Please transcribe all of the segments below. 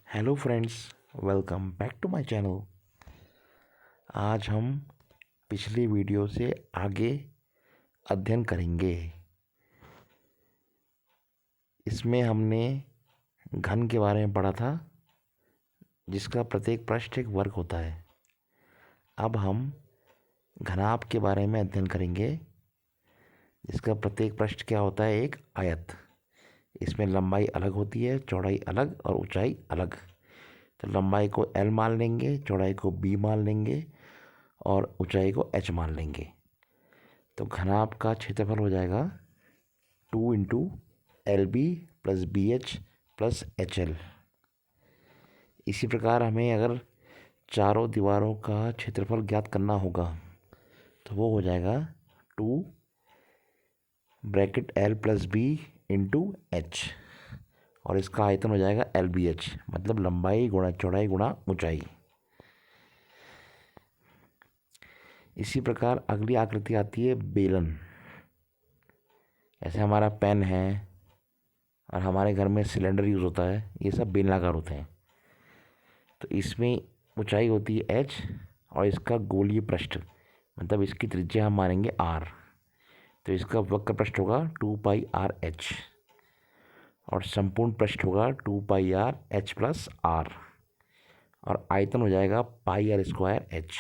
Hello friends, welcome back to my channel. आज हम पिछली वीडियो से आगे अध्ययन करेंगे। इसमें हमने घन के बारे में पढ़ा था, जिसका प्रत्येक पृष्ठ एक वर्ग होता है। अब हम घनाभ के बारे में अध्ययन करेंगे, जिसका प्रत्येक पृष्ठ क्या होता है, एक आयत। इसमें लंबाई अलग होती है, चौड़ाई अलग और ऊंचाई अलग। तो लंबाई को L मान लेंगे, चौड़ाई को B मान लेंगे और ऊंचाई को H मान लेंगे। तो घनाभ का क्षेत्रफल हो जाएगा 2 into LB plus BH plus HL। इसी प्रकार हमें अगर चारों दीवारों का क्षेत्रफल ज्ञात करना होगा तो वो हो जाएगा 2 bracket L plus B into H, और इसका आयतन हो जाएगा LBH, मतलब लंबाई गुणा चौड़ाई गुणा ऊंचाई। इसी प्रकार अगली आकृति आती है बेलन। ऐसे हमारा पेन है और हमारे घर में सिलेंडर यूज़ होता है, ये सब बेलनाकार होते हैं। तो इसमें ऊंचाई होती है H और इसका गोलीय पृष्ठ, मतलब इसकी त्रिज्या हम मानेंगे R। तो इसका वक्र पृष्ठ होगा 2πRH और संपूर्ण पृष्ठ होगा 2πRH प्लस R, और आयतन हो जाएगा πr²H।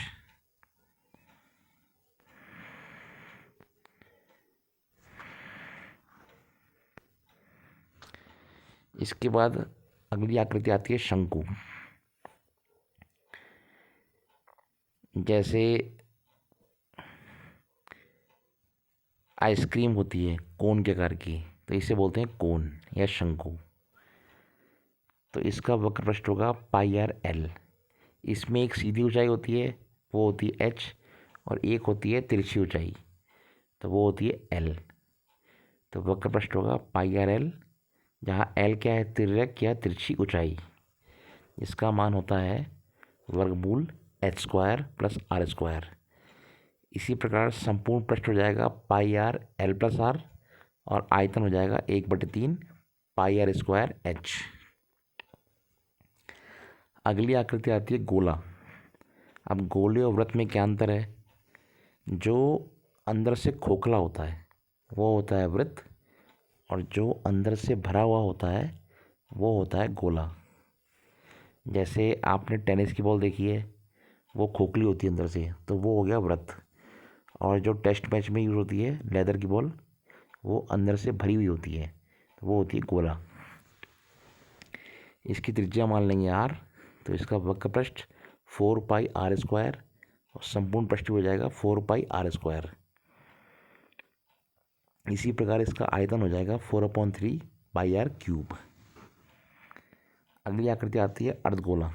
इसके बाद अगली आकृति आती है शंकु। जैसे आइसक्रीम होती है कोन के आकार की, तो इसे बोलते हैं कोन या शंकु। तो इसका वक्र पृष्ठ होगा πrL। इसमें एक सीधी ऊंचाई होती है, वो होती है H, और एक होती है तिरछी ऊंचाई, तो वो होती है L। तो वक्र पृष्ठ होगा πrL, जहाँ L क्या है, तिर्यक या तिरछी ऊंचाई। इसका मान होता है वर्गमूल H² प्लस R²। इसी प्रकार संपूर्ण पृष्ठ हो जाएगा πrL प्लस R, और आयतन हो जाएगा 1/3 πr²H। अगली आकृति आती है गोला। अब गोले और वृत्त में क्या अंतर है? जो अंदर से खोखला होता है वो होता है वृत्त, और जो अंदर से भरा हुआ होता है वो होता है गोला। जैसे आपने टेनिस की बॉल देखी है, वो खोखली होती है अंदर से, तो वो हो गया वृत्त। और जो टेस्ट मैच में यूज़ होती है लेदर की बॉल, वो अंदर से भरी हुई होती है, तो वो होती है गोला। इसकी त्रिज्या मान लेंगे R, तो इसका वक्र पृष्ठ 4πr² और संपूर्ण पृष्ठ हो जाएगा 4πr²। इसी प्रकार इसका आयतन हो जाएगा 4/3πr³। अगली आकृति आती है अर्धगोला।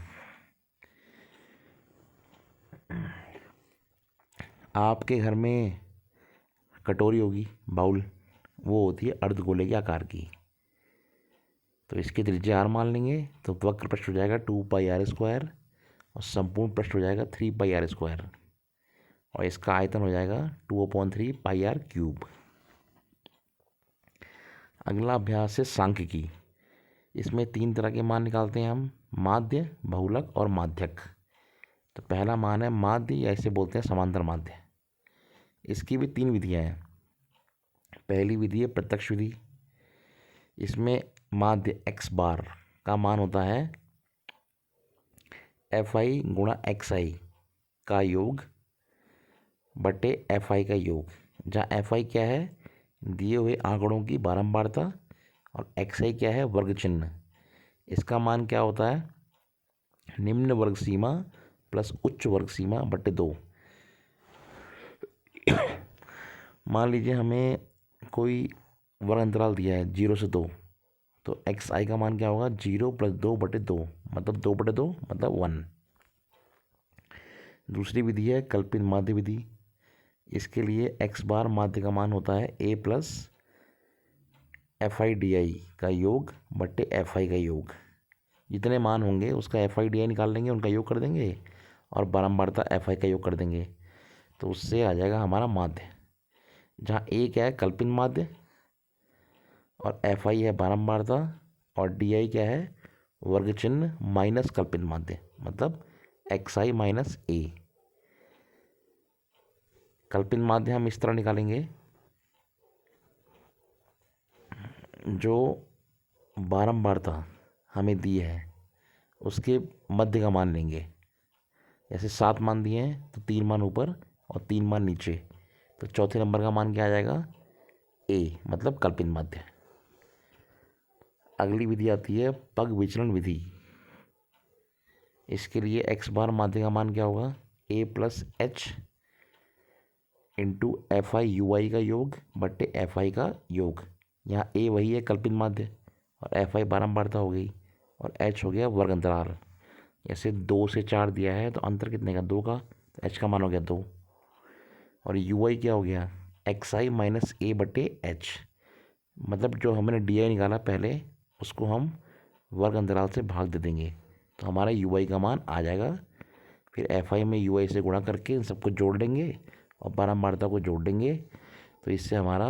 आपके घर में कटोरी होगी, बाउल, वो होती है अर्धगोले के आकार की। तो इसकी त्रिज्या R मान लेंगे, तो वक्र पृष्ठ हो जाएगा 2πr² और संपूर्ण पृष्ठ हो जाएगा 3πr², और इसका आयतन हो जाएगा 2/3πr³। अगला अभ्यास है सांख्यिकी। इसमें 3 तरह के मान निकालते हैं हम, माध्य, बहुलक और माध्यक। तो पहला मान है माध्य, या इसे बोलते हैं समांतर माध्य। इसकी भी 3 विधियां हैं। पहली विधि है प्रत्यक्ष विधि। इसमें माध्य x बार का मान होता है fi गुणा xi का योग बटे fi का योग, जहाँ fi क्या है, दिए हुए आंकड़ों की बारंबारता, और xi क्या है, वर्ग चिन्ह। इसका मान क्या होता है, निम्न वर्ग सीमा प्लस उच्च वर्ग सीमा बटे 2। मान लीजिए हमें कोई वर्ग अंतराल दिया है 0 से 2, तो xi का मान क्या होगा, 0 प्लस 2/2, मतलब 2/2 मतलब 1। दूसरी विधि है कल्पित माध्य विधि। इसके लिए x बार माध्य का मान होता है a प्लस FI/DI का योग बट्टे FI का योग। जितने मान होंगे उसका FI/DI निकाल लेंगे, उनका योग कर देंगे, और बारंबारता FI का योग कर देंगे, तो उससे आ जाएगा हमारा माध्य। जहाँ a क्या है, कल्पित माध्य, और FI है बारंबारता, और DI क्या है, वर्ग चिन्ह माइनस कल्पित माध्य, मतलब xi माइनस ए। कल्पित माध्य हम इस तरह निकालेंगे, जो बारंबारता हमें दी है उसके मध्य का मान लेंगे। जैसे 7 मान दिए हैं तो 3 मान ऊपर और 3 मान नीचे, तो चौथे नंबर का मान क्या आ जाएगा, ए, मतलब कल्पित माध्य। अगली विधि आती है पग विचलन विधि। इसके लिए x बार माध्य का मान क्या होगा, a plus H into F I U I का योग बट्टे एफ आई का योग। यहाँ a वही है कल्पित माध्य और एफ आई बारंबारता हो गई और h हो गया वर्ग अंतराल। जैसे 2 से 4 दिया है तो अंतर कितने का, 2 का, तो h का मान हो गया 2। और यू आई क्या हो गया, एक्स आई माइनस ए बटे एच, मतलब जो हमने डी आई निकाला पहले उसको हम वर्ग अंतराल से भाग दे देंगे तो हमारा यू आई का मान आ जाएगा। फिर एफ आई में यू आई से गुणा करके इन सबको जोड़ देंगे और बारंबारता को जोड़ देंगे, तो इससे हमारा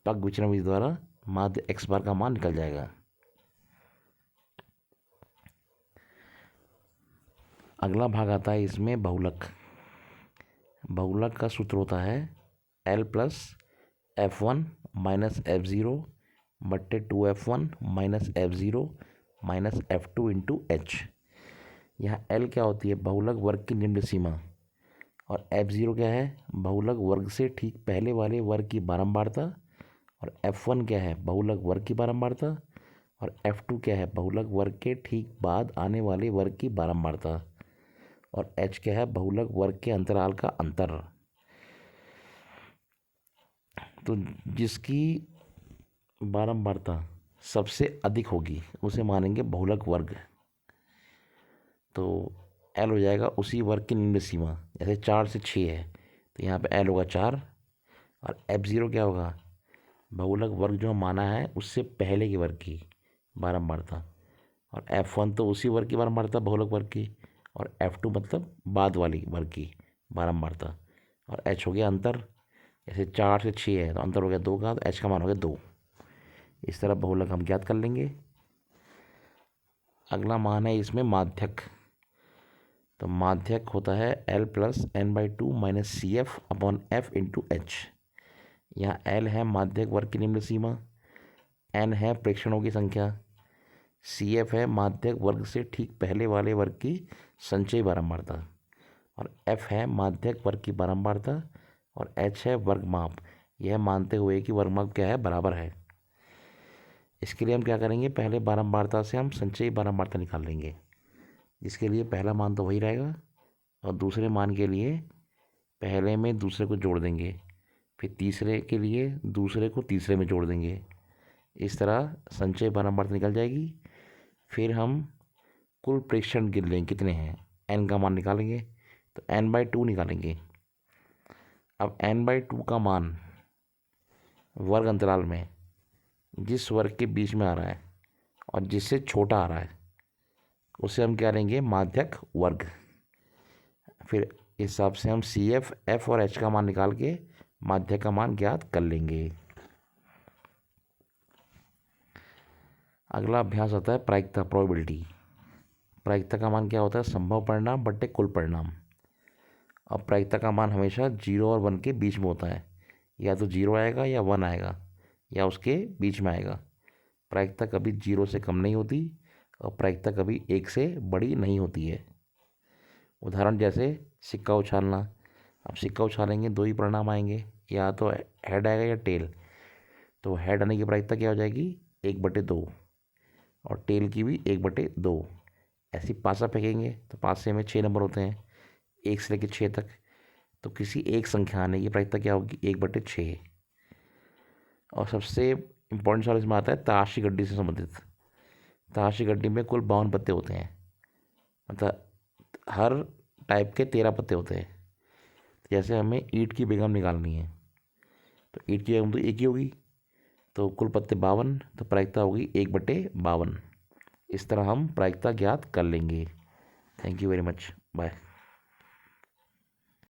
पग विचलन विधि द्वारा माध्य एक्स बार का मान निकल जाएगा। अगला भाग आता है इसमें बहुलक। बहुलक का सूत्र होता है L plus F1 minus F0 बट्टे 2F1 minus F0 minus F2 into H. यहाँ L क्या होती है, बहुलक वर्ग की निम्न सीमा, और F0 क्या है, बहुलक वर्ग से ठीक पहले वाले वर्ग की बारंबारता, और F1 क्या है, बहुलक वर्ग की बारंबारता, और F2 क्या है, बहुलक वर्ग के ठीक बाद आने वाले वर्ग की बारंबारता, और h क्या है, बहुलक वर्ग के अंतराल का अंतर। तो जिसकी बारंबारता सबसे अधिक होगी उसे मानेंगे बहुलक वर्ग। तो l हो जाएगा उसी वर्ग की निम्न सीमा, जैसे 4 से 6 है तो यहाँ पे l होगा 4, और F0 क्या होगा, बहुलक वर्ग जो माना है उससे पहले के वर्ग की बारंबारता, और F1 तो उसी वर्ग की बारंबारता बहुलक वर्ग की, और F2 मतलब बाद वाली वर्ग की बारंबारता, और h हो गया अंतर। जैसे 4 से 6 है तो अंतर हो गया 2 का, तो h का मान हो गया 2। इस तरह बहुलक हम ज्ञात कर लेंगे। अगला मान है इसमें माध्यक। तो माध्यक होता है L plus n/2 minus C F upon F into H. यहाँ L है माध्यक वर्ग की निम्न सीमा, n है प्रेक्षणों की संख्या, सी एफ है माध्यक वर्ग से ठीक पहले वाले वर्ग की संचयी बारंबारता, और f है माध्यक वर्ग की बारंबारता, और h है वर्ग माप, यह मानते हुए कि वर्ग माप क्या है, बराबर है। इसके लिए हम क्या करेंगे, पहले बारंबारता से हम संचयी बारंबारता निकाल लेंगे, जिसके लिए पहला मान तो वही रहेगा, और दूसरे मान के लिए पहले में दूसरे को जोड़ देंगे, फिर तीसरे के लिए दूसरे को तीसरे में जोड़ देंगे। इस तरह संचयी बारंबारता निकल जाएगी। फिर हम कुल प्रेक्षण गिन लेंगे कितने हैं, n का मान निकालेंगे, तो n/2 निकालेंगे। अब n/2 का मान वर्ग अंतराल में जिस वर्ग के बीच में आ रहा है और जिससे छोटा आ रहा है उसे हम क्या लेंगे, माध्यक वर्ग। फिर इस हिसाब से हम सी एफ, एफ और एच का मान निकाल के माध्यक का मान ज्ञात कर लेंगे। अगला अभ्यास होता है प्रायिकता, प्रोबेबिलिटी। प्रायिकता का मान क्या होता है, संभव परिणाम बट्टे कुल परिणाम। अब प्रायिकता का मान हमेशा 0 और 1 के बीच में होता है, या तो 0 आएगा या 1 आएगा या उसके बीच में आएगा। प्रायिकता कभी 0 से कम नहीं होती और प्रायिकता कभी 1 से बड़ी नहीं होती है। उदाहरण जैसे सिक्का उछालना, अब सिक्का उछालेंगे 2 ही परिणाम आएंगे, या तो हेड आएगा या टेल। तो हेड आने की प्रायिकता क्या हो जाएगी, 1/2, और टेल की भी 1/2। ऐसी पासा फेंकेंगे तो पासे में 6 नंबर होते हैं, 1 से लेकर 6 तक, तो किसी एक संख्या आने की प्रायिकता क्या होगी, 1/6। और सबसे इम्पोर्टेंट सवाल इसमें आता है ताश की गड्डी से संबंधित। ताश की गड्डी में कुल 52 पत्ते होते हैं, मतलब हर टाइप के 13 पत्ते होते हैं। जैसे हमें ईंट की बेगम निकालनी है तो ईंट की बेगम तो एक ही होगी, तो कुल पत्ते 52, तो प्रायिकता होगी 1/52। इस तरह हम प्रायिकता ज्ञात कर लेंगे। Thank you very much, bye.